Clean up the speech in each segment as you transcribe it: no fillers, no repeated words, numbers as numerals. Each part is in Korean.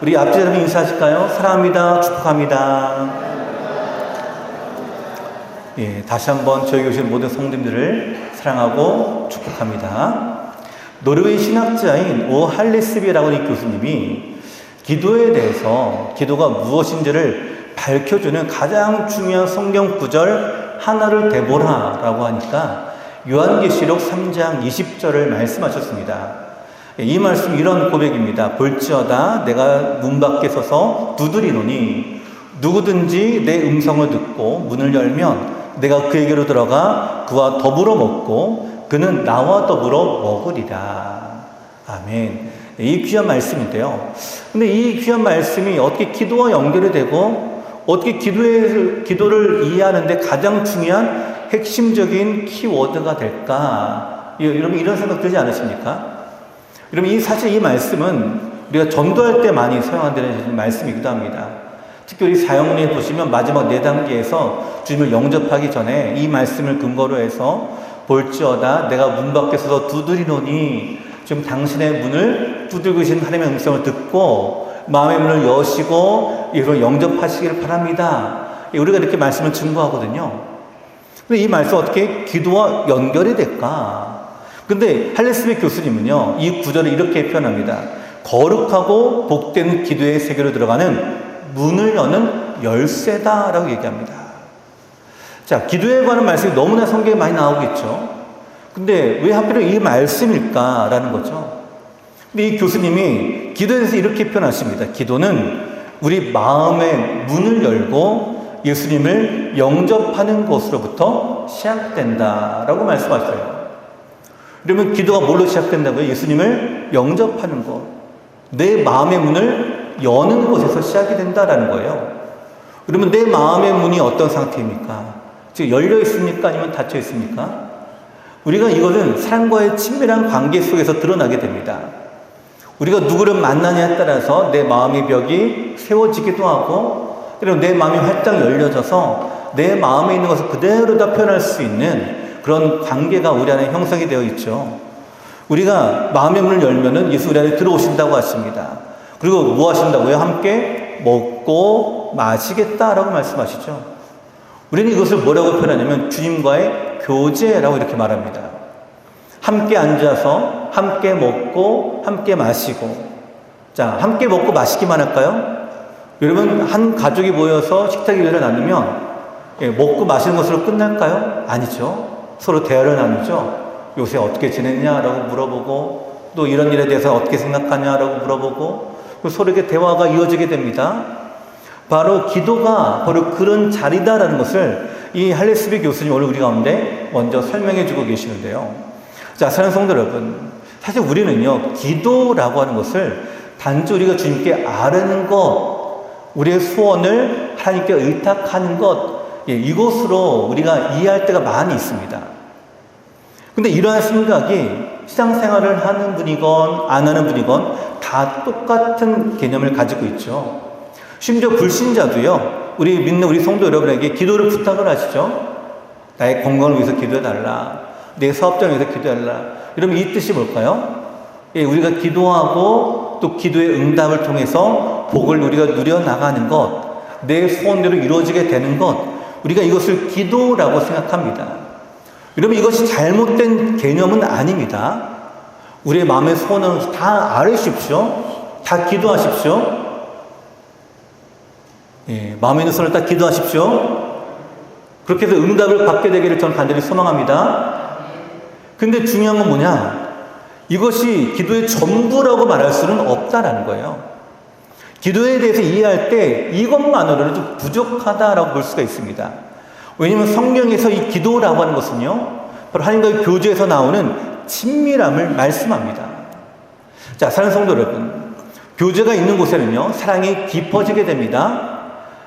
우리 앞뒤 잡으면 인사하실까요? 사랑합니다. 축복합니다. 예, 다시 한번 저희 교실 모든 성도님들을 사랑하고 축복합니다. 노르웨이 신학자인 오 할레스비라고 하는 교수님이 기도에 대해서 기도가 무엇인지를 밝혀주는 가장 중요한 성경 구절 하나를 대보라라고 하니까 요한계시록 3장 20절을 말씀하셨습니다. 이 말씀 이런 고백입니다. 볼지어다 내가 문 밖에 서서 두드리노니 누구든지 내 음성을 듣고 문을 열면 내가 그에게로 들어가 그와 더불어 먹고 그는 나와 더불어 먹으리라. 아멘. 이 귀한 말씀인데요. 근데 이 귀한 말씀이 어떻게 기도와 연결이 되고 어떻게 기도를 이해하는데 가장 중요한 핵심적인 키워드가 될까? 여러분 이런 생각 들지 않으십니까? 여러분 사실 이 말씀은 우리가 전도할 때 많이 사용하는 말씀이기도 합니다. 특히 우리 사역문에 보시면 마지막 4단계에서 주님을 영접하기 전에 이 말씀을 근거로 해서 볼지어다 내가 문 밖에 서서 두드리노니 지금 당신의 문을 두들고 계신 하나님의 음성을 듣고 마음의 문을 여시고 이로 영접하시기를 바랍니다. 우리가 이렇게 말씀을 증거하거든요. 근데 이 말씀 어떻게 기도와 연결이 될까? 근데 할레스비 교수님은요, 이 구절을 이렇게 표현합니다. 거룩하고 복된 기도의 세계로 들어가는 문을 여는 열쇠다라고 얘기합니다. 자, 기도에 관한 말씀이 너무나 성경에 많이 나오겠죠. 근데 왜 하필 이 말씀일까라는 거죠. 근데 이 교수님이 기도에 대해서 이렇게 표현하십니다. 기도는 우리 마음의 문을 열고 예수님을 영접하는 것으로부터 시작된다라고 말씀하셨어요. 그러면 기도가 뭘로 시작된다고요? 예수님을 영접하는 것. 내 마음의 문을 여는 것에서 시작이 된다라는 거예요. 그러면 내 마음의 문이 어떤 상태입니까? 지금 열려 있습니까? 아니면 닫혀 있습니까? 우리가 이거는 사람과의 친밀한 관계 속에서 드러나게 됩니다. 우리가 누구를 만나냐에 따라서 내 마음의 벽이 세워지기도 하고 그리고 내 마음이 활짝 열려져서 내 마음에 있는 것을 그대로 다 표현할 수 있는 그런 관계가 우리 안에 형성이 되어 있죠. 우리가 마음의 문을 열면은 예수 우리 안에 들어오신다고 하십니다. 그리고 뭐 하신다고요? 함께 먹고 마시겠다라고 말씀하시죠. 우리는 이것을 뭐라고 표현하냐면 주님과의 교제라고 이렇게 말합니다. 함께 앉아서 함께 먹고 함께 마시고. 자, 함께 먹고 마시기만 할까요? 여러분 한 가족이 모여서 식탁 위를 나누면 먹고 마시는 것으로 끝날까요? 아니죠. 서로 대화를 나누죠. 요새 어떻게 지냈냐라고 물어보고 또 이런 일에 대해서 어떻게 생각하냐라고 물어보고 서로에게 대화가 이어지게 됩니다. 바로 기도가 바로 그런 자리다라는 것을 이 할레스비 교수님 오늘 우리 가운데 먼저 설명해 주고 계시는데요. 자, 사랑하는 성도 여러분, 사실 우리는요 기도라고 하는 것을 단지 우리가 주님께 아뢰는 것, 우리의 소원을 하나님께 의탁하는 것, 이것으로 우리가 이해할 때가 많이 있습니다. 근데 이러한 생각이 신앙생활을 하는 분이건 안 하는 분이건 다 똑같은 개념을 가지고 있죠. 심지어 불신자도요, 우리 믿는 우리 성도 여러분에게 기도를 부탁을 하시죠. 나의 건강을 위해서 기도해달라. 내 사업장을 위해서 기도해달라. 여러분 이 뜻이 뭘까요? 우리가 기도하고 또 기도의 응답을 통해서 복을 우리가 누려나가는 것, 내 소원대로 이루어지게 되는 것, 우리가 이것을 기도라고 생각합니다. 여러분 이것이 잘못된 개념은 아닙니다. 우리의 마음의 소원은 다 아뢰십시오. 다 기도하십시오. 마음에 있는 소원을 다 기도하십시오. 그렇게 해서 응답을 받게 되기를 저는 간절히 소망합니다. 근데 중요한 건 뭐냐? 이것이 기도의 전부라고 말할 수는 없다라는 거예요. 기도에 대해서 이해할 때 이것만으로는 좀 부족하다라고 볼 수가 있습니다. 왜냐하면 성경에서 이 기도라고 하는 것은요, 바로 하나님과의 교제에서 나오는 친밀함을 말씀합니다. 자, 사랑하는 성도 여러분, 교제가 있는 곳에는요, 사랑이 깊어지게 됩니다.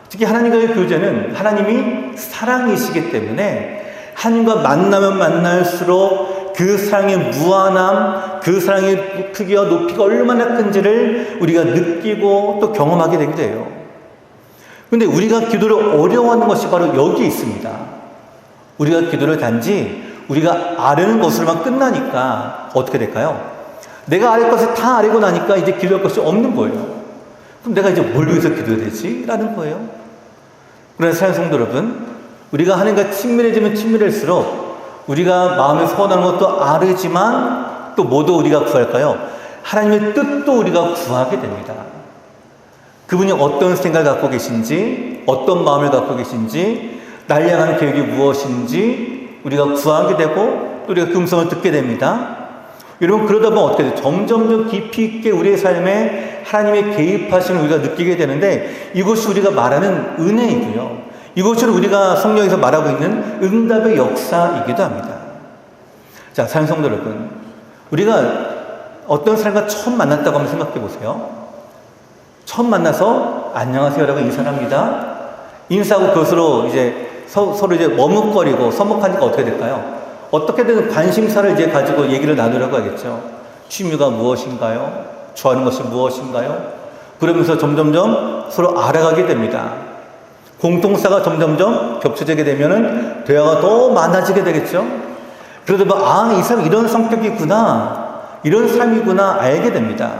특히 하나님과의 교제는 하나님이 사랑이시기 때문에 하나님과 만나면 만날수록 그 사랑의 무한함, 그 사랑의 크기와 높이가 얼마나 큰지를 우리가 느끼고 또 경험하게 되기도 해요. 근데 우리가 기도를 어려워하는 것이 바로 여기 있습니다. 우리가 기도를 단지 우리가 아뢰는 것으로만 끝나니까 어떻게 될까요? 내가 아뢰 것을 다 아뢰고 나니까 이제 기도할 것이 없는 거예요. 그럼 내가 이제 뭘 위해서 기도해야 되지? 라는 거예요. 그래서 사랑하는 성도 여러분, 우리가 하나님과 친밀해지면 친밀할수록 우리가 마음에 소원하는 것도 아르지만 또 뭐도 우리가 구할까요? 하나님의 뜻도 우리가 구하게 됩니다. 그분이 어떤 생각을 갖고 계신지, 어떤 마음을 갖고 계신지, 날 향한 계획이 무엇인지 우리가 구하게 되고 또 우리가 그 음성을 듣게 됩니다. 여러분, 그러다 보면 어떻게 돼요? 점점 깊이 있게 우리의 삶에 하나님의 개입하심을 우리가 느끼게 되는데, 이것이 우리가 말하는 은혜이고요, 이것을 우리가 성령에서 말하고 있는 응답의 역사이기도 합니다. 자, 사랑하는 성도 여러분, 우리가 어떤 사람과 처음 만났다고 한번 생각해 보세요. 처음 만나서 안녕하세요 라고 인사를 합니다. 인사하고 그것으로 이제 서로 이제 머뭇거리고 서먹하니까 어떻게 될까요? 어떻게든 관심사를 이제 가지고 얘기를 나누려고 하겠죠. 취미가 무엇인가요? 좋아하는 것이 무엇인가요? 그러면서 점점점 서로 알아가게 됩니다. 공통사가 점점점 겹쳐지게 되면은 대화가 더 많아지게 되겠죠. 그러다 보면 이 사람 이런 성격이구나, 이런 삶이구나 알게 됩니다.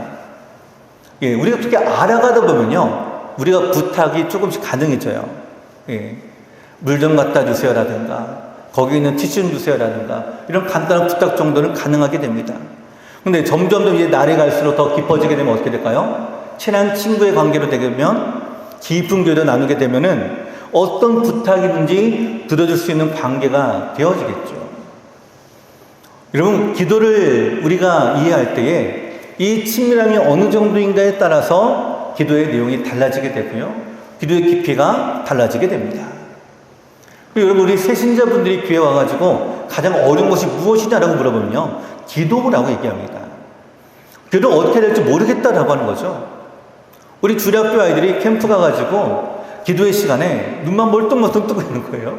예, 우리가 그렇게 알아가다 보면요, 우리가 부탁이 조금씩 가능해져요. 예, 물 좀 갖다 주세요라든가, 거기 있는 티슈 좀 주세요라든가, 이런 간단한 부탁 정도는 가능하게 됩니다. 근데 점점 이제 날이 갈수록 더 깊어지게 되면 어떻게 될까요? 친한 친구의 관계로 되면, 깊은 교류를 나누게 되면은 어떤 부탁이든지 들어줄 수 있는 관계가 되어지겠죠. 여러분, 기도를 우리가 이해할 때에 이 친밀함이 어느 정도인가에 따라서 기도의 내용이 달라지게 되고요, 기도의 깊이가 달라지게 됩니다. 여러분, 우리 새신자분들이 교회 와가지고 가장 어려운 것이 무엇이냐라고 물어보면요, 기도라고 얘기합니다. 기도를 어떻게 해야 될지 모르겠다라고 하는 거죠. 우리 주일학교 아이들이 캠프 가가지고 기도의 시간에 눈만 멀뚱멀뚱 뜨고 있는 거예요.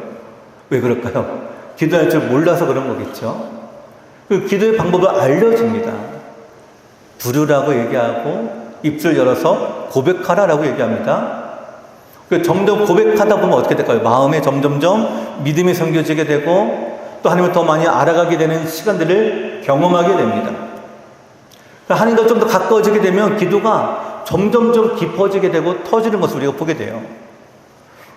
왜 그럴까요? 기도할 줄 몰라서 그런 거겠죠. 그 기도의 방법을 알려줍니다. 부르라고 얘기하고 입술 열어서 고백하라라고 얘기합니다. 점점 고백하다 보면 어떻게 될까요? 마음에 점점점 믿음이 생겨지게 되고 또 하나님을 더 많이 알아가게 되는 시간들을 경험하게 됩니다. 하나님과 좀 더 가까워지게 되면 기도가 점점점 깊어지게 되고 터지는 것을 우리가 보게 돼요.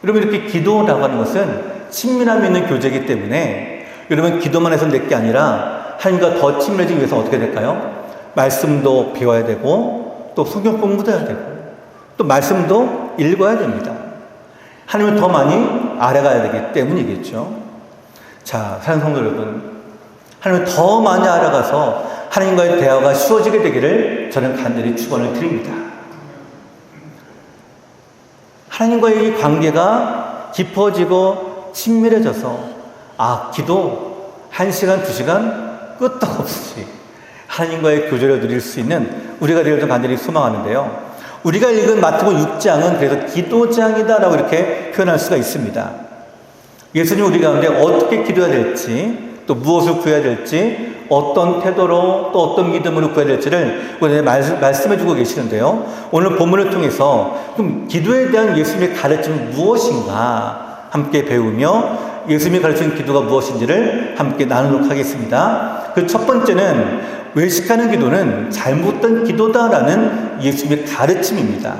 여러분, 이렇게 기도라고 하는 것은 친밀함이 있는 교제이기 때문에 여러분, 기도만 해서 낼 게 아니라 하나님과 더 친밀해지기 위해서 어떻게 될까요? 말씀도 배워야 되고 또 성경 공부도 해야 되고 또 말씀도 읽어야 됩니다. 하나님을 더 많이 알아가야 되기 때문이겠죠. 자, 사랑하는 성도 여러분, 하나님을 더 많이 알아가서 하나님과의 대화가 쉬워지게 되기를 저는 간절히 축원을 드립니다. 하나님과의 이 관계가 깊어지고 친밀해져서 기도 1시간, 2시간 끄떡 없이 하나님과의 교제를 누릴 수 있는 우리가 되기를 간절히 소망하는데요, 우리가 읽은 마태복음 6장은 그래서 기도장이다라고 이렇게 표현할 수가 있습니다. 예수님 우리 가운데 어떻게 기도해야 될지, 또 무엇을 구해야 될지, 어떤 태도로 또 어떤 믿음으로 구해야 될지를 오늘 말씀해 주고 계시는데요, 오늘 본문을 통해서 그럼 기도에 대한 예수님의 가르침은 무엇인가 함께 배우며 예수님이 가르치는 기도가 무엇인지를 함께 나누도록 하겠습니다. 그 첫 번째는 외식하는 기도는 잘못된 기도다라는 예수님의 가르침입니다.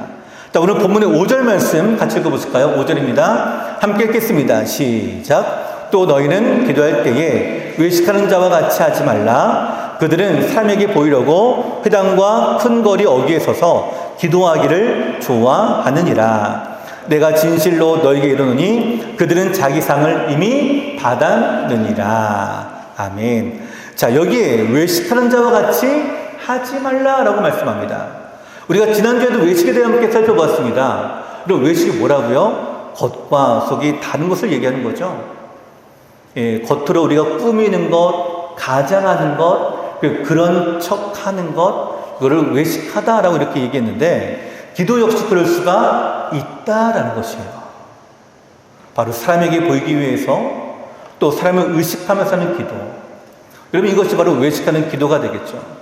자, 오늘 본문의 5절 말씀 같이 읽어보실까요? 5절입니다. 함께 읽겠습니다. 시작. 또 너희는 기도할 때에 외식하는 자와 같이 하지 말라. 그들은 사람에게 보이려고 회당과 큰 거리 어귀에 서서 기도하기를 좋아하느니라. 내가 진실로 너에게 이르노니 그들은 자기 상을 이미 받았느니라. 아멘. 자, 여기에 외식하는 자와 같이 하지 말라라고 말씀합니다. 우리가 지난주에도 외식에 대해 함께 살펴봤습니다. 그리고 외식이 뭐라고요? 겉과 속이 다른 것을 얘기하는 거죠. 예, 겉으로 우리가 꾸미는 것, 가장하는 것, 그런 척하는 것, 그거를 외식하다라고 이렇게 얘기했는데, 기도 역시 그럴 수가 있다라는 것이에요. 바로 사람에게 보이기 위해서 또 사람을 의식하면서 하는 기도. 여러분, 이것이 바로 외식하는 기도가 되겠죠.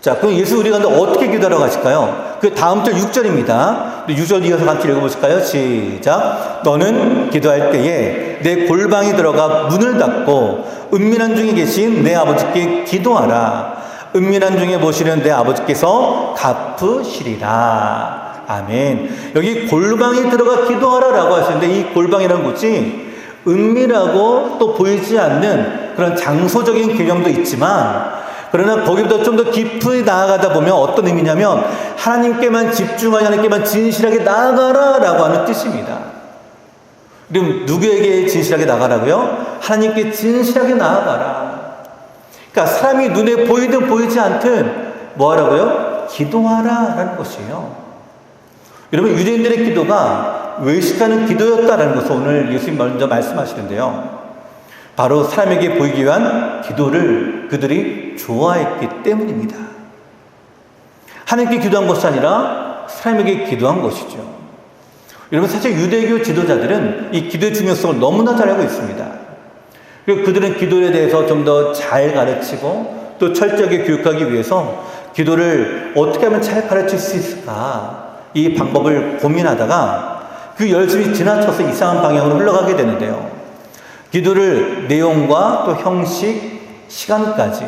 자, 그럼 예수 우리가 어떻게 기도하라고 하실까요? 그 다음 절 6절입니다. 6절 이어서 같이 읽어보실까요? 시작. 너는 기도할 때에 내 골방에 들어가 문을 닫고 은밀한 중에 계신 내 아버지께 기도하라. 은밀한 중에 보시는 내 아버지께서 갚으시리라. 아멘. 여기 골방에 들어가 기도하라라고 하시는데 이 골방이라는 곳이 은밀하고 또 보이지 않는 그런 장소적인 개념도 있지만 그러나 거기보다 좀 더 깊이 나아가다 보면 어떤 의미냐면 하나님께만 집중하여 하나님께만 진실하게 나아가라라고 하는 뜻입니다. 그럼 누구에게 진실하게 나가라고요? 하나님께 진실하게 나아가라. 그러니까 사람이 눈에 보이든 보이지 않든 뭐 하라고요? 기도하라라는 것이에요. 여러분 유대인들의 기도가 외식하는 기도였다라는 것을 오늘 예수님 먼저 말씀하시는데요. 바로 사람에게 보이기 위한 기도를 그들이 좋아했기 때문입니다. 하나님께 기도한 것이 아니라 사람에게 기도한 것이죠. 여러분 사실 유대교 지도자들은 이 기도의 중요성을 너무나 잘 알고 있습니다. 그리고 그들은 기도에 대해서 좀 더 잘 가르치고 또 철저하게 교육하기 위해서 기도를 어떻게 하면 잘 가르칠 수 있을까 이 방법을 고민하다가 그 열심히 지나쳐서 이상한 방향으로 흘러가게 되는데요. 기도를 내용과 또 형식, 시간까지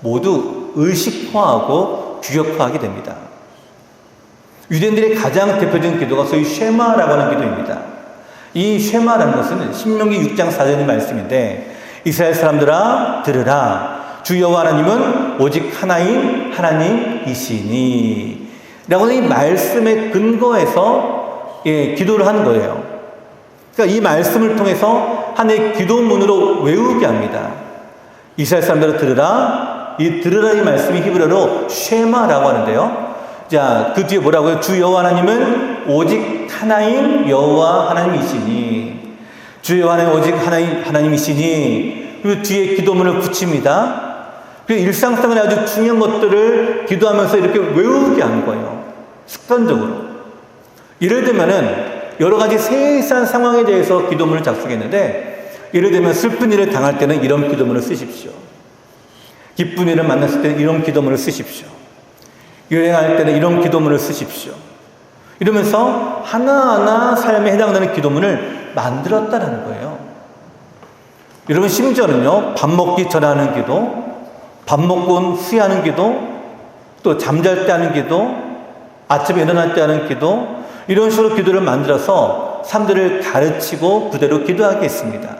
모두 의식화하고 규격화하게 됩니다. 유대인들의 가장 대표적인 기도가 소위 쉐마라고 하는 기도입니다. 이 쉐마라는 것은 신명기 6장 4절의 말씀인데 이스라엘 사람들아 들으라 주 여호와 하나님은 오직 하나인 하나님이시니 라고 하는 이 말씀의 근거에서 기도를 하는 거예요. 그러니까 이 말씀을 통해서 하나의 기도문으로 외우게 합니다. 이스라엘 사람들아 들으라. 이 들으라 이 말씀이 히브리어로 쉐마라고 하는데요. 자, 그 뒤에 뭐라고요? 주 여호와 하나님은 오직 하나인 여호와 하나님이시니. 주 여호와 하나님 오직 하나인 하나님이시니. 그리고 뒤에 기도문을 붙입니다. 그리고 일상생활에 아주 중요한 것들을 기도하면서 이렇게 외우게 하는 거예요. 습관적으로. 예를 들면은 여러 가지 세세한 상황에 대해서 기도문을 작성했는데 예를 들면 슬픈 일을 당할 때는 이런 기도문을 쓰십시오. 기쁜 일을 만났을 때는 이런 기도문을 쓰십시오. 여행할 때는 이런 기도문을 쓰십시오. 이러면서 하나하나 삶에 해당되는 기도문을 만들었다는 거예요. 여러분 심지어는요. 밥 먹기 전에 하는 기도, 밥 먹고 후에 하는 기도, 또 잠잘 때 하는 기도, 아침에 일어날 때 하는 기도 이런 식으로 기도를 만들어서 사람들을 가르치고 그대로 기도하게 했습니다.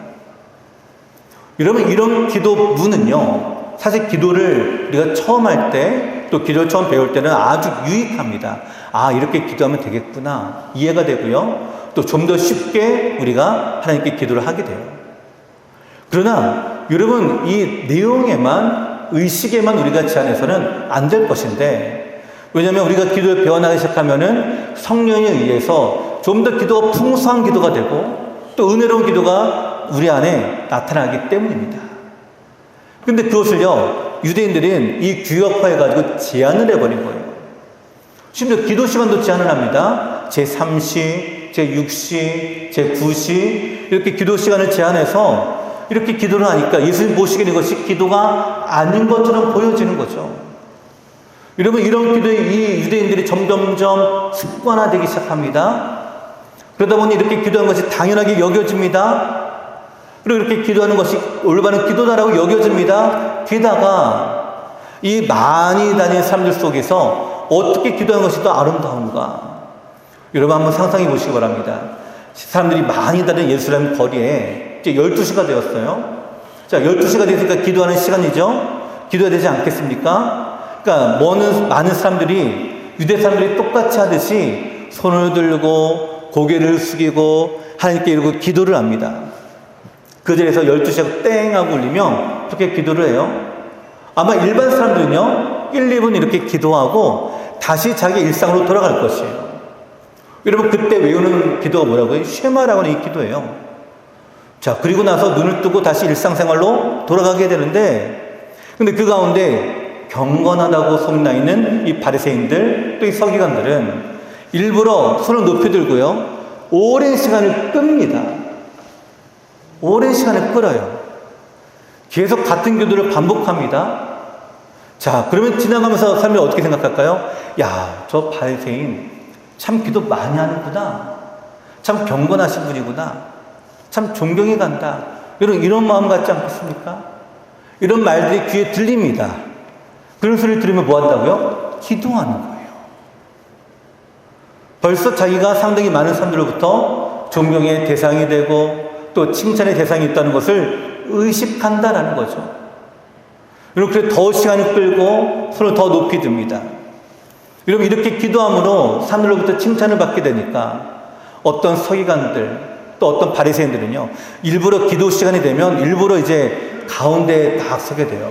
여러분 이런 기도문은요. 사실 기도를 우리가 처음 할 때 또 기도를 처음 배울 때는 아주 유익합니다. 아 이렇게 기도하면 되겠구나 이해가 되고요. 또 좀 더 쉽게 우리가 하나님께 기도를 하게 돼요. 그러나 여러분 이 내용에만 의식에만 우리가 제한해서는 안 될 것인데 왜냐하면 우리가 기도를 배워나가기 시작하면은 성령에 의해서 좀 더 기도가 풍성한 기도가 되고 또 은혜로운 기도가 우리 안에 나타나기 때문입니다. 근데 그것을요 유대인들은 이 규격화해가지고 제한을 해버린 거예요. 심지어 기도 시간도 제한을 합니다. 제3시, 제6시, 제9시 이렇게 기도 시간을 제한해서 이렇게 기도를 하니까 예수님 보시기에 이것이 기도가 아닌 것처럼 보여지는 거죠. 여러분 이런 기도에 이 유대인들이 점점점 습관화되기 시작합니다. 그러다 보니 이렇게 기도하는 것이 당연하게 여겨집니다. 그리고 이렇게 기도하는 것이 올바른 기도다라고 여겨집니다. 게다가 이 많이 다니는 사람들 속에서 어떻게 기도하는 것이 더 아름다운가? 여러분 한번 상상해 보시기 바랍니다. 사람들이 많이 다니는 예루살렘 거리에 이제 12시가 되었어요. 자, 12시가 되니까 기도하는 시간이죠. 기도해야 되지 않겠습니까? 그러니까 많은 사람들이 유대 사람들이 똑같이 하듯이 손을 들고 고개를 숙이고 하나님께 이러고 기도를 합니다. 그 자리에서 12시가 땡 하고 울리면 그렇게 기도를 해요. 아마 일반 사람들은요 1, 2분 이렇게 기도하고 다시 자기 일상으로 돌아갈 것이에요. 여러분 그때 외우는 기도가 뭐라고요? 쉐마라고 하는 이 기도예요. 자 그리고 나서 눈을 뜨고 다시 일상생활로 돌아가게 되는데 근데 그 가운데 경건하다고 소문나 있는 이 바리새인들 또 이 서기관들은 일부러 손을 높이 들고요 오랜 시간을 끕니다. 오랜 시간을 끌어요. 계속 같은 기도를 반복합니다. 자, 그러면 지나가면서 사람들이 어떻게 생각할까요? 야, 저 바리새인 참 기도 많이 하는구나. 참 경건하신 분이구나. 참 존경이 간다. 이런 마음 같지 않겠습니까? 이런 말들이 귀에 들립니다. 그런 소리를 들으면 뭐 한다고요? 기도하는 거예요. 벌써 자기가 상당히 많은 사람들로부터 존경의 대상이 되고 또 칭찬의 대상이 있다는 것을 의식한다라는 거죠. 이렇게 더 시간을 끌고 손을 더 높이 듭니다. 여러분, 이렇게 기도함으로 사람들로부터 칭찬을 받게 되니까 어떤 서기관들 또 어떤 바리새인들은요, 일부러 기도 시간이 되면 일부러 이제 가운데에 딱 서게 돼요.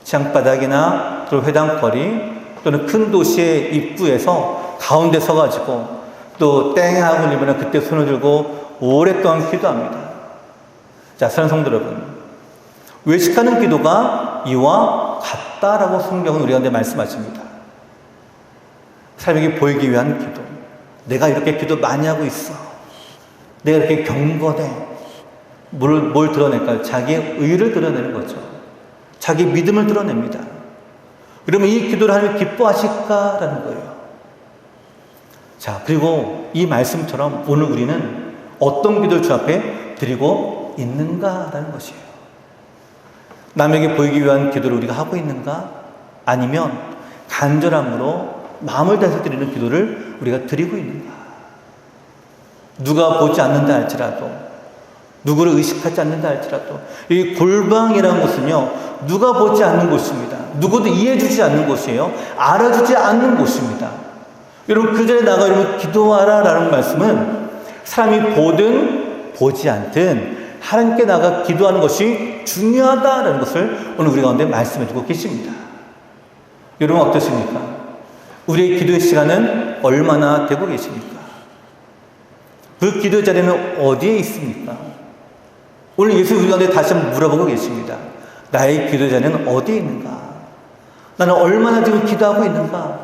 지상바닥이나 또 회당거리 또는 큰 도시의 입구에서 가운데 서가지고 또 땡 하고 일면 그때 손을 들고 오랫동안 기도합니다. 자, 사랑하는 성도 여러분, 외식하는 기도가 이와 같다라고 성경은 우리한테 말씀하십니다. 사람에게 보이기 위한 기도. 내가 이렇게 기도 많이 하고 있어. 내가 이렇게 경건해. 뭘 드러낼까요? 자기의 의를 드러내는 거죠. 자기 믿음을 드러냅니다. 그러면 이 기도를 하나님 기뻐하실까라는 거예요. 자, 그리고 이 말씀처럼 오늘 우리는 어떤 기도를 주 앞에 드리고 있는가라는 것이에요. 남에게 보이기 위한 기도를 우리가 하고 있는가? 아니면 간절함으로 마음을 다해서 드리는 기도를 우리가 드리고 있는가? 누가 보지 않는다 할지라도, 누구를 의식하지 않는다 할지라도, 이 골방이라는 곳은요, 누가 보지 않는 곳입니다. 누구도 이해해주지 않는 곳이에요. 알아주지 않는 곳입니다. 여러분, 그 전에 나가 여러분 기도하라 라는 말씀은 사람이 보든 보지 않든 하나님께 나가 기도하는 것이 중요하다라는 것을 오늘 우리 가운데 말씀해 주고 계십니다. 여러분, 어떠십니까? 우리의 기도의 시간은 얼마나 되고 계십니까? 그 기도의 자리는 어디에 있습니까? 오늘 예수 우리 가운데 다시 한번 물어보고 계십니다. 나의 기도의 자리는 어디에 있는가? 나는 얼마나 지금 기도하고 있는가?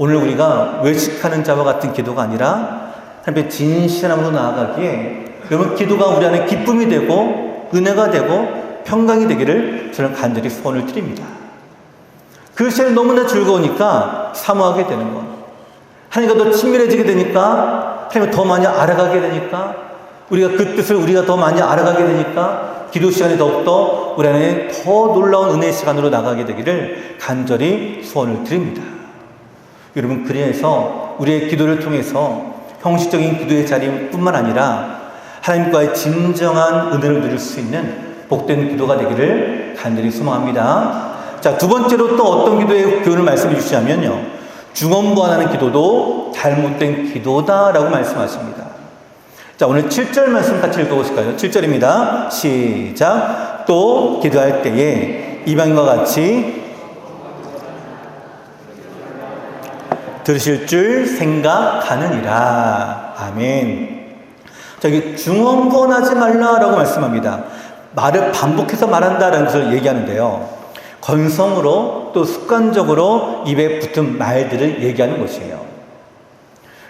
오늘 우리가 외식하는 자와 같은 기도가 아니라 하나님의 진실함으로 나아가기에 여러분, 기도가 우리 안에 기쁨이 되고 은혜가 되고 평강이 되기를 저는 간절히 소원을 드립니다. 그 시간이 너무나 즐거우니까 사모하게 되는 것, 하나님과 더 친밀해지게 되니까, 하나님을 더 많이 알아가게 되니까, 우리가 그 뜻을 우리가 더 많이 알아가게 되니까 기도 시간이 더욱더 우리 안에 더 놀라운 은혜의 시간으로 나가게 되기를 간절히 소원을 드립니다. 여러분, 그래서 우리의 기도를 통해서 형식적인 기도의 자리뿐만 아니라 하나님과의 진정한 은혜를 누릴 수 있는 복된 기도가 되기를 간절히 소망합니다. 자, 두 번째로 또 어떤 기도의 교훈을 말씀해 주시냐면요, 중언부언하는 기도도 잘못된 기도다라고 말씀하십니다. 자, 오늘 7절 말씀 같이 읽어보실까요? 7절입니다. 시작. 또 기도할 때에 이방인과 같이 들으실 줄 생각하느니라. 아멘. 자, 여기 중언부언하지 말라라고 말씀합니다. 말을 반복해서 말한다라는 것을 얘기하는데요, 건성으로 또 습관적으로 입에 붙은 말들을 얘기하는 것이에요.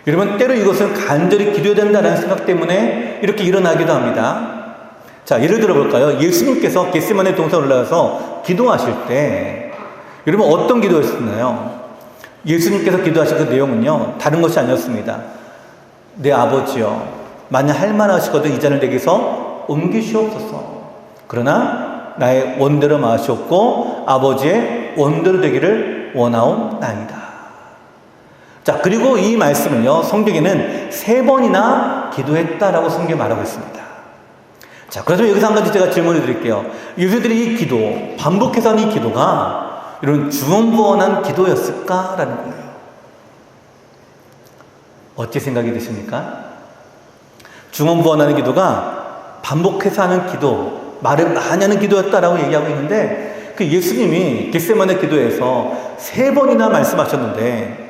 여러분, 때로 이것은 간절히 기도해야 된다는 생각 때문에 이렇게 일어나기도 합니다. 자, 예를 들어 볼까요? 예수님께서 겟세마네 동산에 올라가서 기도하실 때 여러분 어떤 기도였었나요? 예수님께서 기도하신 그 내용은요, 다른 것이 아니었습니다. 내 아버지여, 만약 할 만하시거든 이 잔을 내게서 옮기시옵소서. 그러나 나의 원대로 마시옵고 아버지의 원대로 되기를 원하옵나이다. 자, 그리고 이 말씀을요, 성경에는 3번이나 기도했다라고 성경에 말하고 있습니다. 자, 그래서 여기서 한 가지 제가 질문을 드릴게요. 예수들이 이 기도, 반복해서 하는 이 기도가 이런 중언부언한 기도였을까라는 거예요. 어떻게 생각이 드십니까? 중언부언하는 기도가 반복해서 하는 기도, 말을 많이 하는 기도였다라고 얘기하고 있는데, 그 예수님이 겟세마네 기도에서 3번이나 말씀하셨는데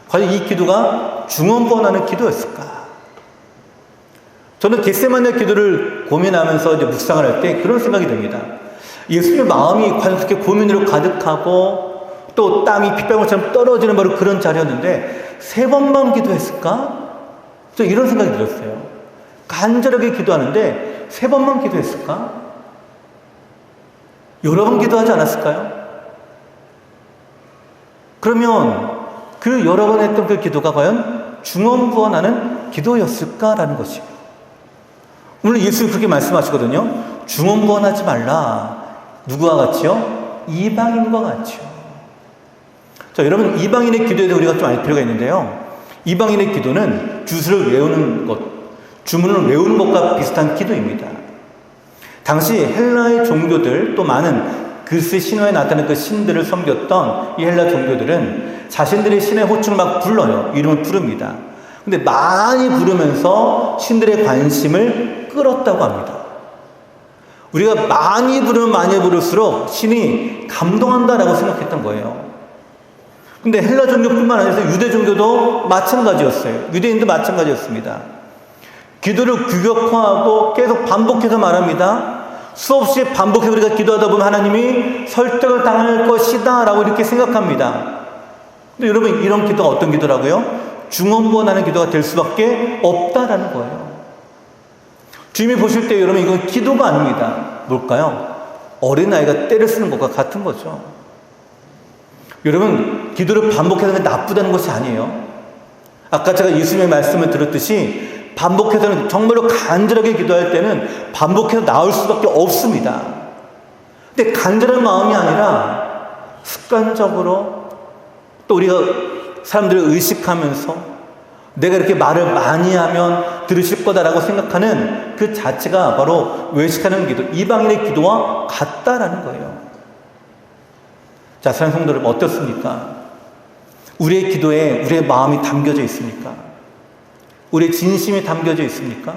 과연 이 기도가 중언부언하는 기도였을까? 저는 겟세마네 기도를 고민하면서 이제 묵상을 할 때 그런 생각이 듭니다. 예수님의 마음이 과연 그렇게 고민으로 가득하고 또 땀이 핏방울처럼 떨어지는 바로 그런 자리였는데 3번만 기도했을까? 저 이런 생각이 들었어요. 간절하게 기도하는데 3번만 기도했을까? 여러 번 기도하지 않았을까요? 그러면 그 여러 번 했던 그 기도가 과연 중언부언하는 기도였을까라는 것이에요. 오늘 예수님이 그렇게 말씀하시거든요. 중언부언하지 말라. 누구와 같이요? 이방인과 같이요. 자, 여러분, 이방인의 기도에 대해서 우리가 좀 알 필요가 있는데요. 이방인의 기도는 주술을 외우는 것, 주문을 외우는 것과 비슷한 기도입니다. 당시 헬라의 종교들, 또 많은 그리스 신화에 나타나는 그 신들을 섬겼던 이 헬라 종교들은 자신들의 신의 호칭을 막 불러요. 이름을 부릅니다. 근데 많이 부르면서 신들의 관심을 끌었다고 합니다. 우리가 많이 부르면 많이 부를수록 신이 감동한다라고 생각했던 거예요. 근데 헬라 종교뿐만 아니라 유대 종교도 마찬가지였어요. 유대인도 마찬가지였습니다. 기도를 규격화하고 계속 반복해서 말합니다. 수없이 반복해서 우리가 기도하다 보면 하나님이 설득을 당할 것이다 라고 이렇게 생각합니다. 근데 여러분, 이런 기도가 어떤 기도라고요? 중언부언하는 기도가 될 수밖에 없다라는 거예요. 주님이 보실 때 여러분, 이건 기도가 아닙니다. 뭘까요? 어린아이가 때를 쓰는 것과 같은 거죠. 여러분, 기도를 반복해서 하는 게 나쁘다는 것이 아니에요. 아까 제가 예수님의 말씀을 들었듯이 반복해서는 정말로 간절하게 기도할 때는 반복해서 나올 수밖에 없습니다. 근데 간절한 마음이 아니라 습관적으로, 또 우리가 사람들을 의식하면서 내가 이렇게 말을 많이 하면 들으실 거다라고 생각하는 그 자체가 바로 외식하는 기도, 이방인의 기도와 같다라는 거예요. 자, 사랑하는 성도 여러분, 어떻습니까? 우리의 기도에 우리의 마음이 담겨져 있습니까? 우리의 진심이 담겨져 있습니까?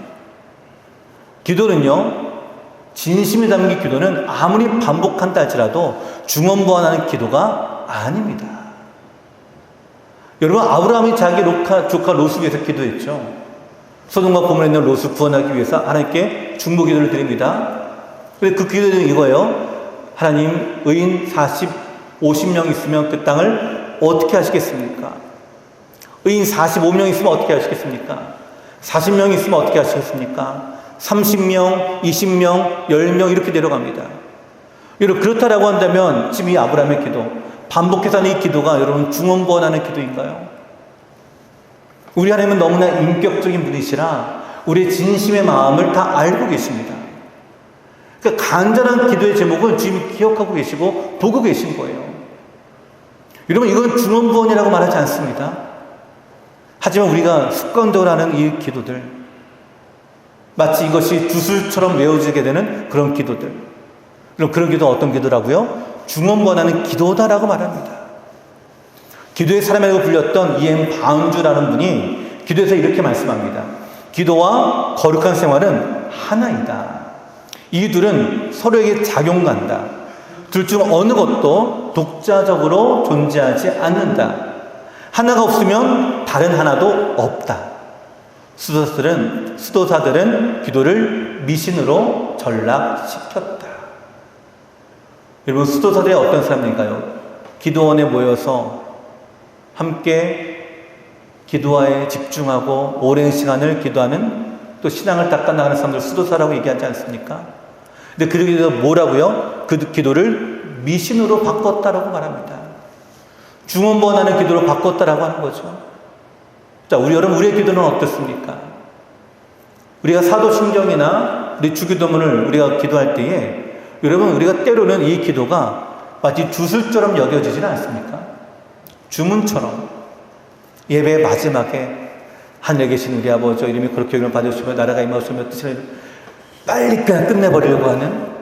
기도는요, 진심이 담긴 기도는 아무리 반복한다 할지라도 중언부언하는 기도가 아닙니다. 여러분, 아브라함이 자기 조카 롯을 위해서 기도했죠. 소돔과 고모라에 있는 롯을 구원하기 위해서 하나님께 중보 기도를 드립니다. 근데 그 기도는 이거예요. 하나님, 의인 50명 있으면 그 땅을 어떻게 하시겠습니까? 의인 45명 있으면 어떻게 하시겠습니까? 40명 있으면 어떻게 하시겠습니까? 30명, 20명, 10명 이렇게 내려갑니다. 여러분, 그렇다라고 한다면 지금 이 아브라함의 기도, 반복해서 하는 이 기도가 여러분 중언부언하는 기도인가요? 우리 하나님은 너무나 인격적인 분이시라 우리의 진심의 마음을 다 알고 계십니다. 그러니까 간절한 기도의 제목을 주님이 기억하고 계시고 보고 계신 거예요. 여러분, 이건 중언부언이라고 말하지 않습니다. 하지만 우리가 습관적으로 하는 이 기도들, 마치 이것이 주술처럼 외워지게 되는 그런 기도들, 그런 기도가 어떤 기도라고요? 중언부언하는 기도다라고 말합니다. 기도의 사람이라고 불렸던 E.M. 바운주라는 분이 기도에서 이렇게 말씀합니다. 기도와 거룩한 생활은 하나이다. 이 둘은 서로에게 작용한다. 둘 중 어느 것도 독자적으로 존재하지 않는다. 하나가 없으면 다른 하나도 없다. 수도사들은 기도를 미신으로 전락시켰다. 여러분, 수도사들이 어떤 사람인가요? 기도원에 모여서 함께 기도에 집중하고 오랜 시간을 기도하는, 또 신앙을 닦아나가는 사람들 수도사라고 얘기하지 않습니까? 근데 그 기도가 뭐라고요? 그 기도를 미신으로 바꿨다라고 말합니다. 중언부언하는 기도로 바꿨다라고 하는 거죠. 자, 여러분, 우리의 기도는 어떻습니까? 우리가 사도신경이나 우리 주기도문을 우리가 기도할 때에 여러분, 우리가 때로는 이 기도가 마치 주술처럼 여겨지지는 않습니까? 주문처럼 예배의 마지막에 하늘에 계신 우리 아버지 이름이 그렇게 이름을 받으시며 나라가 임하시며 뜻을 빨리 그냥 끝내버리려고 하는,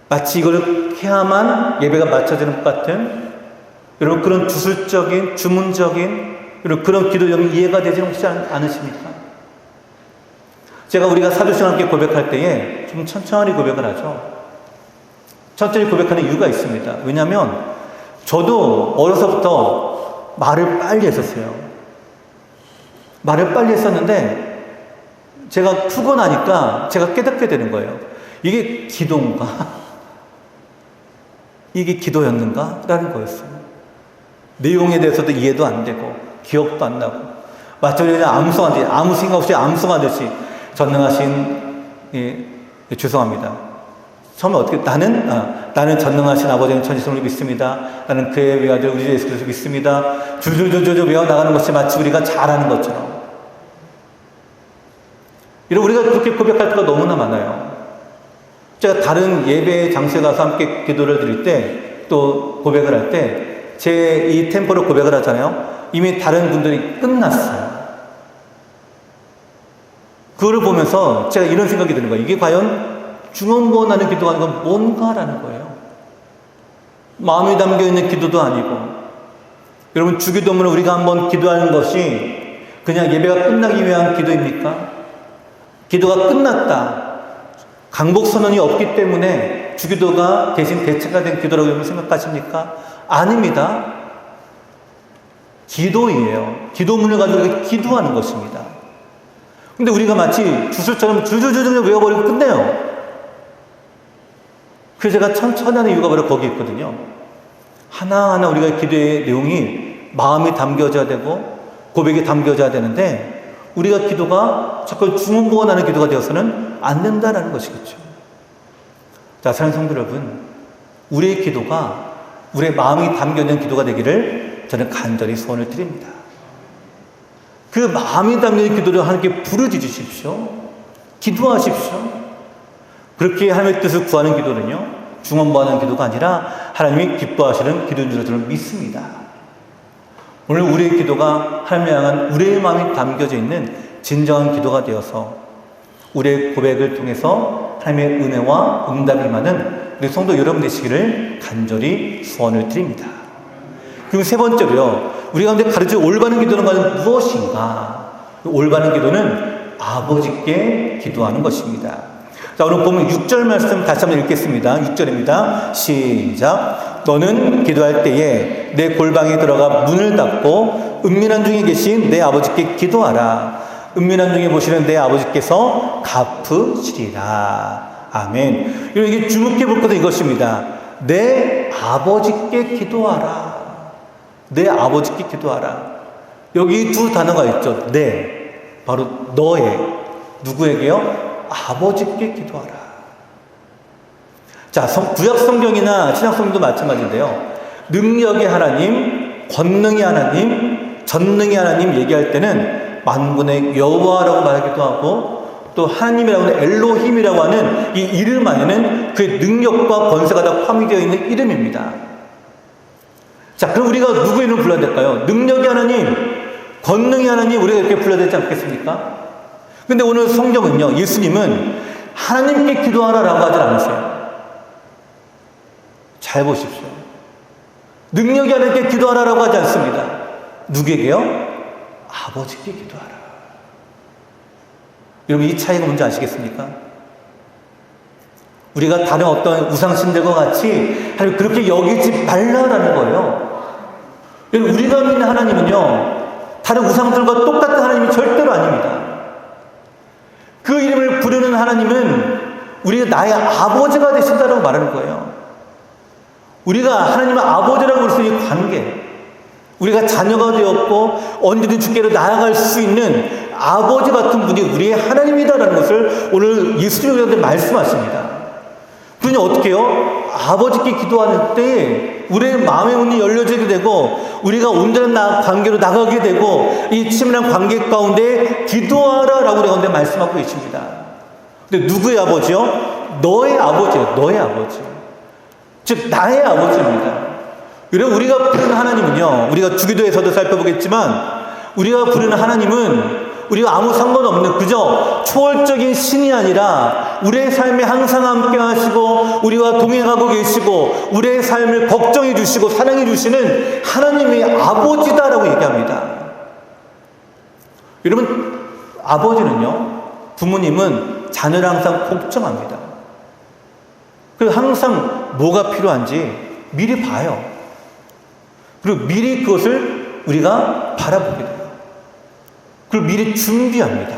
마치 이걸 해야만 예배가 맞춰지는 것 같은 여러분, 그런 주술적인 주문적인 여러분, 그런 기도력이 이해가 되지 혹시 않으십니까? 우리가 사도신앙 함께 고백할 때에 좀 천천히 고백을 하죠. 천천히 고백하는 이유가 있습니다. 왜냐하면 저도 어려서부터 말을 빨리 했었어요. 말을 빨리 했었는데 제가 크고 나니까 제가 깨닫게 되는 거예요. 이게 기도인가? 이게 기도였는가? 라는 거였어요. 내용에 대해서도 이해도 안 되고 기억도 안 나고 마치 암송하듯이, 아무 생각 없이 암송하듯이 전능하신, 죄송합니다. 처음에 어떻게, 나는 전능하신 아버지는 천지성을 믿습니다. 나는 그의 외아들 우리 주 예수 그리스도를 믿습니다. 줄줄줄줄 외워나가는 것이 마치 우리가 잘하는 것처럼. 우리가 그렇게 고백할 때가 너무나 많아요. 제가 다른 예배 장소에 가서 함께 기도를 드릴 때, 또 고백을 할 때, 제 이 템포를 고백을 하잖아요. 이미 다른 분들이 끝났어요. 그거를 보면서 제가 이런 생각이 드는 거예요. 이게 과연 중언부언하는 기도가 아닌 건 뭔가라는 거예요. 마음이 담겨있는 기도도 아니고. 여러분, 주기도문을 우리가 한번 기도하는 것이 그냥 예배가 끝나기 위한 기도입니까? 기도가 끝났다. 강복선언이 없기 때문에 주기도가 대신 대체가 된 기도라고 여러분 생각하십니까? 아닙니다. 기도이에요. 기도문을 가지고 우리가 기도하는 것입니다. 근데 우리가 마치 주술처럼 줄줄줄 외워버리고 끝내요. 그래서 제가 천천히 하는 이유가 바로 거기 있거든요. 하나하나 우리가 기도의 내용이 마음이 담겨져야 되고 고백이 담겨져야 되는데 우리가 기도가 자꾸 중언부언하는 기도가 되어서는 안 된다는 것이겠죠. 자, 사랑하는 성도 여러분, 우리의 기도가 우리의 마음이 담겨있는 기도가 되기를 저는 간절히 소원을 드립니다. 그 마음이 담겨있는 기도를 하나님께 부르짖으십시오. 기도하십시오. 그렇게 하나님의 뜻을 구하는 기도는요, 중언부언하는 기도가 아니라 하나님이 기뻐하시는 기도인 줄 저는 믿습니다. 오늘 우리의 기도가 하나님을 향한 우리의 마음이 담겨져 있는 진정한 기도가 되어서 우리의 고백을 통해서 하나님의 은혜와 응답이 임하는 우리 성도 여러분 되시기를 간절히 소원을 드립니다. 그리고 세 번째로요, 우리 가운데 가르쳐 올바른 기도는 과연 무엇인가? 올바른 기도는 아버지께 기도하는 것입니다. 자, 오늘 보면 6절 말씀 다시 한번 읽겠습니다. 6절입니다. 시작. 너는 기도할 때에 내 골방에 들어가 문을 닫고 은밀한 중에 계신 내 아버지께 기도하라. 은밀한 중에 보시는 내 아버지께서 갚으시리라. 아멘. 이게 주목해 볼 것은 이것입니다. 내 아버지께 기도하라. 내 아버지께 기도하라. 여기 두 단어가 있죠. 내, 바로 너의, 누구에게요? 아버지께 기도하라. 자, 구약 성경이나 신약 성경도 마찬가지인데요. 능력의 하나님, 권능의 하나님, 전능의 하나님 얘기할 때는 만군의 여호와라고 말하기도 하고 또 하나님이라고 하는 엘로힘이라고 하는 이 이름 안에는 그의 능력과 권세가 다 포함되어 있는 이름입니다. 자, 그럼 우리가 누구의 이름을 불러야 될까요? 능력의 하나님, 권능의 하나님, 우리가 이렇게 불러야 되지 않겠습니까? 근데 오늘 성경은요, 예수님은 하나님께 기도하라라고 하지 않으세요. 잘 보십시오. 능력이 하나님께 기도하라라고 하지 않습니다. 누구에게요? 아버지께 기도하라. 여러분, 이 차이가 뭔지 아시겠습니까? 우리가 다른 어떤 우상신들과 같이 하나님 그렇게 여기지 말라라는 거예요. 여러분, 우리가 믿는 하나님은요, 다른 우상들과 똑같은 하나님이 절대로 아닙니다. 그 이름을 부르는 하나님은 우리가 나의 아버지가 되신다라고 말하는 거예요. 우리가 하나님의 아버지라고 볼 수 있는 관계, 우리가 자녀가 되었고 언제든 주께로 나아갈 수 있는 아버지 같은 분이 우리의 하나님이다라는 것을 오늘 예수님이 우리한테 말씀하십니다. 그러니 어떻게 해요? 아버지께 기도하는 때 우리의 마음의 문이 열려지게 되고 우리가 온전한 관계로 나가게 되고 이 치밀한 관계 가운데 기도하라라고 우리 가운데 말씀하고 계십니다. 근데 누구의 아버지요? 너의 아버지요. 너의 아버지. 즉 나의 아버지입니다. 여러분, 우리가 부르는 하나님은요, 우리가 주기도에서도 살펴보겠지만 우리가 부르는 하나님은 우리가 아무 상관없는 그저 초월적인 신이 아니라 우리의 삶에 항상 함께 하시고 우리와 동행하고 계시고 우리의 삶을 걱정해 주시고 사랑해 주시는 하나님의 아버지다라고 얘기합니다. 여러분, 아버지는요, 부모님은 자녀를 항상 걱정합니다. 그리고 항상 뭐가 필요한지 미리 봐요. 그리고 미리 그것을 우리가 바라보게 돼요. 그리고 미리 준비합니다.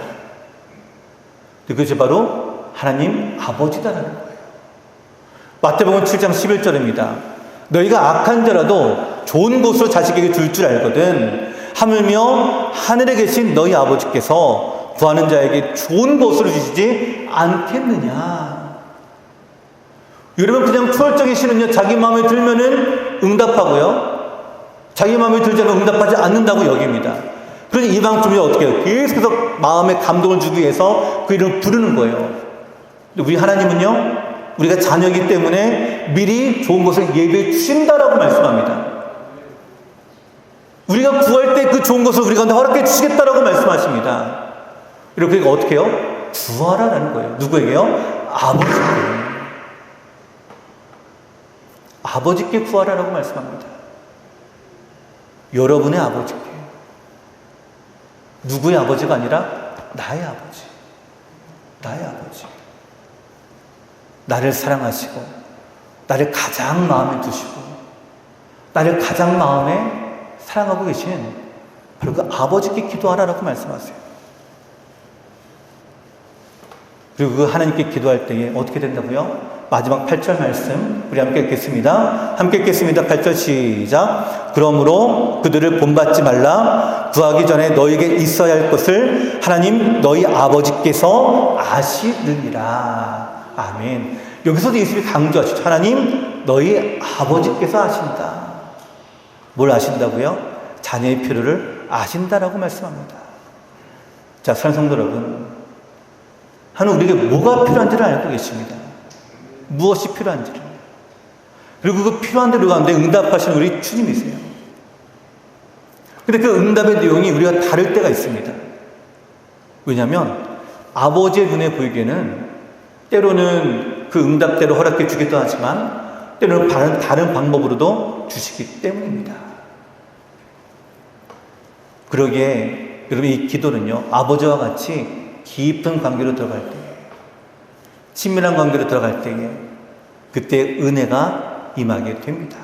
그것이 바로 하나님 아버지다라는 거예요. 마태복음 7장 11절입니다. 너희가 악한 자라도 좋은 곳으로 자식에게 줄 줄 알거든 하물며 하늘에 계신 너희 아버지께서 구하는 자에게 좋은 곳으로 주시지 않겠느냐. 여러분, 그냥 초월적인 신은요, 자기 마음에 들면은 응답하고요, 자기 마음에 들지 않으면 응답하지 않는다고 여깁니다. 그러니 이방쯤이 어떻게 해요? 계속해서 마음에 감동을 주기 위해서 그 이름을 부르는 거예요. 근데 우리 하나님은요, 우리가 자녀이기 때문에 미리 좋은 것을 예배해 주신다라고 말씀합니다. 우리가 구할 때 그 좋은 것을 우리가 허락해 주시겠다라고 말씀하십니다. 이렇게 어떻게 해요? 구하라라는 거예요. 누구에게요? 아버지께. 아버지께 구하라라고 말씀합니다. 여러분의 아버지께. 누구의 아버지가 아니라 나의 아버지. 나의 아버지. 나를 사랑하시고 나를 가장 마음에 두시고 나를 가장 마음에 사랑하고 계신 바로 그 아버지께 기도하라라고 말씀하세요. 그리고 그 하나님께 기도할 때에 어떻게 된다고요? 마지막 8절 말씀 우리 함께 읽겠습니다. 함께 읽겠습니다. 8절 시작. 그러므로 그들을 본받지 말라. 구하기 전에 너에게 있어야 할 것을 하나님 너희 아버지께서 아시느니라. 아멘. 여기서도 예수님이 강조하시죠. 하나님 너희 아버지께서 아신다. 뭘 아신다고요? 자녀의 필요를 아신다라고 말씀합니다. 자, 사랑하는 성도 여러분, 하나님 우리에게 뭐가 필요한지를 알고 계십니다. 무엇이 필요한지를. 그리고 그 필요한 대로 가운데 응답하시는 우리 주님이세요. 근데 그 응답의 내용이 우리가 다를 때가 있습니다. 왜냐하면 아버지의 눈에 보이기에는 때로는 그 응답대로 허락해 주기도 하지만 때로는 다른 방법으로도 주시기 때문입니다. 그러기에 여러분 이 기도는요, 아버지와 같이 깊은 관계로 들어갈 때, 친밀한 관계로 들어갈 때에 그때 은혜가 임하게 됩니다.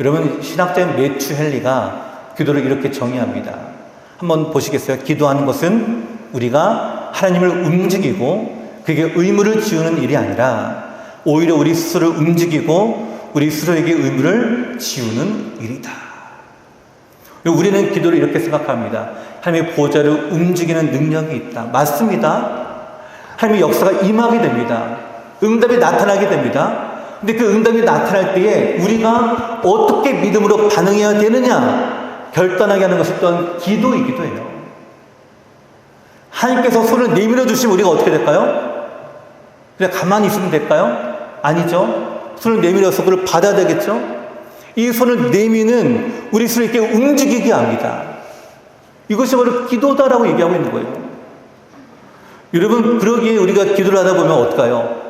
여러분 신학자인 매튜 헨리가 기도를 이렇게 정의합니다. 한번 보시겠어요? 기도하는 것은 우리가 하나님을 움직이고 그게 의무를 지우는 일이 아니라 오히려 우리 스스로를 움직이고 우리 스스로에게 의무를 지우는 일이다. 우리는 기도를 이렇게 생각합니다. 하나님의 보좌를 움직이는 능력이 있다. 맞습니다. 하나님의 역사가 임하게 됩니다. 응답이 나타나게 됩니다. 근데 그 응답이 나타날 때에 우리가 어떻게 믿음으로 반응해야 되느냐 결단하게 하는 것이 또한 기도이기도 해요. 하나님께서 손을 내밀어 주시면 우리가 어떻게 될까요? 그냥 가만히 있으면 될까요? 아니죠. 손을 내밀어서 그걸 받아야 되겠죠? 이 손을 내미는 우리 스스로 이렇게 움직이게 합니다. 이것이 바로 기도다라고 얘기하고 있는 거예요. 여러분, 그러기에 우리가 기도를 하다 보면 어떨까요?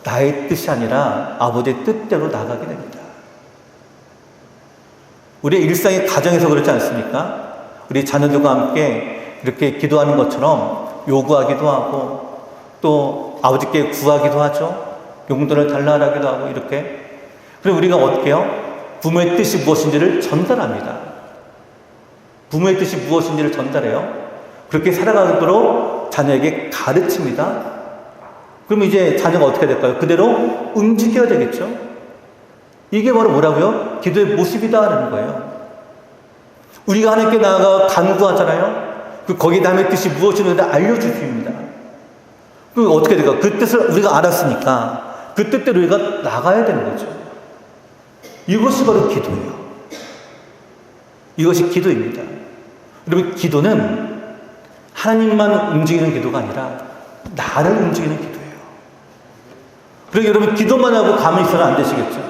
나의 뜻이 아니라 아버지의 뜻대로 나가게 됩니다. 우리의 일상의 가정에서 그렇지 않습니까? 우리 자녀들과 함께 이렇게 기도하는 것처럼 요구하기도 하고 또 아버지께 구하기도 하죠. 용돈을 달라 하기도 하고 이렇게. 그리고 우리가 어떻게 해요? 부모의 뜻이 무엇인지를 전달합니다. 부모의 뜻이 무엇인지를 전달해요. 그렇게 살아가도록 자녀에게 가르칩니다. 그러면 이제 자녀가 어떻게 될까요? 그대로 움직여야 되겠죠. 이게 바로 뭐라고요? 기도의 모습이다라는 거예요. 우리가 하나님께 나아가 간구하잖아요. 거기에 남의 뜻이 무엇인지 알려주십니다. 그럼 어떻게 될까요? 그 뜻을 우리가 알았으니까 그 뜻대로 우리가 나가야 되는 거죠. 이것이 바로 기도예요. 이것이 기도입니다. 여러분, 기도는 하나님만 움직이는 기도가 아니라 나를 움직이는 기도예요. 그리고 여러분, 기도만 하고 가만히 있어는 안 되시겠죠?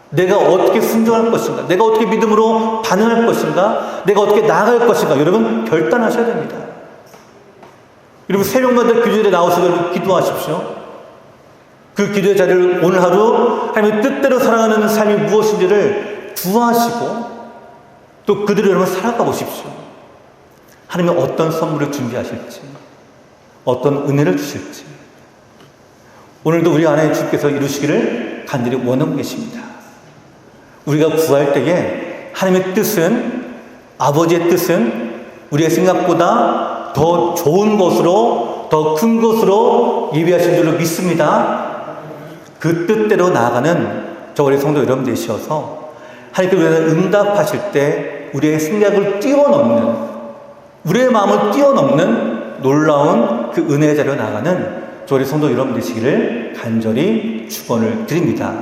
내가 어떻게 순종할 것인가? 내가 어떻게 믿음으로 반응할 것인가? 내가 어떻게 나아갈 것인가? 여러분, 결단하셔야 됩니다. 여러분, 새벽마다 교회에 나오셔서 여러분 기도하십시오. 그 기도의 자리를 오늘 하루 하나님의 뜻대로 살아가는 삶이 무엇인지를 구하시고 또 그들을 여러분 살아가 보십시오. 하나님이 어떤 선물을 준비하실지, 어떤 은혜를 주실지 오늘도 우리 안에 주께서 이루시기를 간절히 원하고 계십니다. 우리가 구할 때에 하나님의 뜻은, 아버지의 뜻은 우리의 생각보다 더 좋은 것으로, 더 큰 것으로 예비하신 줄로 믿습니다. 그 뜻대로 나아가는 저 우리 성도 여러분 되시어서 하나님께서 응답하실 때 우리의 생각을 뛰어넘는, 우리의 마음을 뛰어넘는 놀라운 그 은혜의 자리로 나아가는 저 우리 성도 여러분 되시기를 간절히 축원을 드립니다.